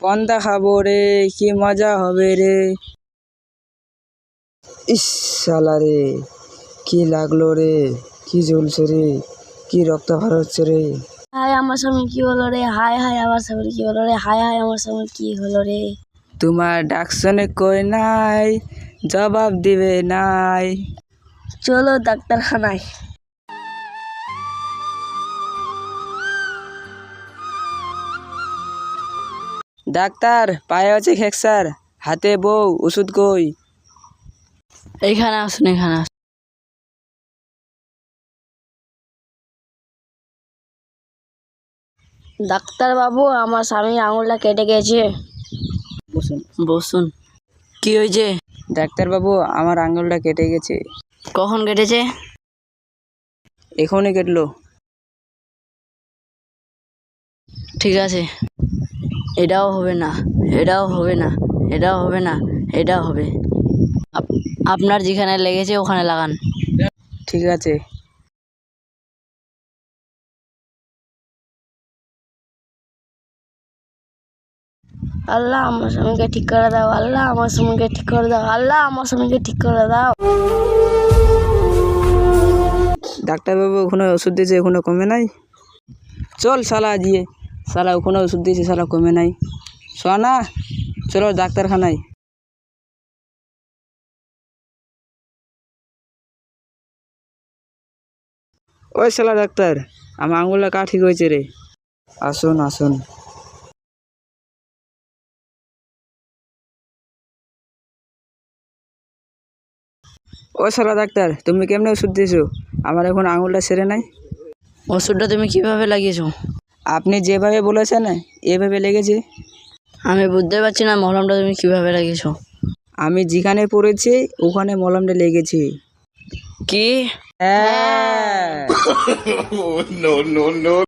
পন্তা খাবো রে, কি মজা হবে রে। ইস শালা রে, কি লাগলো রে, কি জ্বলছে রে, কি রক্ত ভার হচ্ছে রে। হায় আমার সামনে কি হলো রে, হায় হায় আমার সামনে কি হলো রে, হায় হায় আমার সামনে কি হলো রে। তোমার ডাক শুনে কই নাই, জবাব দিবে নাই। চলো ডাক্তারখানায়। ডাক্তার, পায়ে আছে ফ্র্যাকচার, হাতে বউ, ওষুধ কই? এখানে আসুন, এখানে আসুন। ডাক্তার বাবু, আমার স্বামীর আঙুলটা কেটে গেছে। বসুন। বসুন। কি হয়েছে? ডাক্তার বাবু, আমার আঙুলটা কেটে গেছে। কখন কেটেছে? এখনই কেটলো। ঠিক আছে, এটাও হবে না, এটাও হবে না, এটাও হবে না, এটাও হবে। আপনার যেখানে লেগেছে ওখানে লাগান। ঠিক আছে। আল্লাহ আমার স্বামীকে ঠিক করে দাও, আল্লাহ আমার স্বামীকে ঠিক করে দাও, আল্লাহ আমার স্বামীকে ঠিক করে দাও। ডাক্তার বাবু ওখানে ওষুধ দিয়েছে, এখনো কমে নাই। চল শালা দিয়ে, শালা ওখানে ওষুধ দিয়েছে, শালা কমে নাই। সোনা, চলো ডাক্তারখানায়। ওই শালা ডাক্তার, আমার আঙুলটা কা ঠিক হয়েছে রে। আসুন আসুন। ও শালা ডাক্তার, তুমি কেমনে ওষুধ দিয়েছো? আমার এখন আঙুলটা সেরে নাই। ওষুধটা তুমি কিভাবে লাগিয়েছো? আপনি যেভাবে বলেছেন এভাবে লেগেছে। আমি বুঝতে পারছি না, মলমটা তুমি কিভাবে লাগিয়েছো? আমি যেখানে পড়েছি ওখানে মলমটা লেগেছে। কি? হ্যাঁ।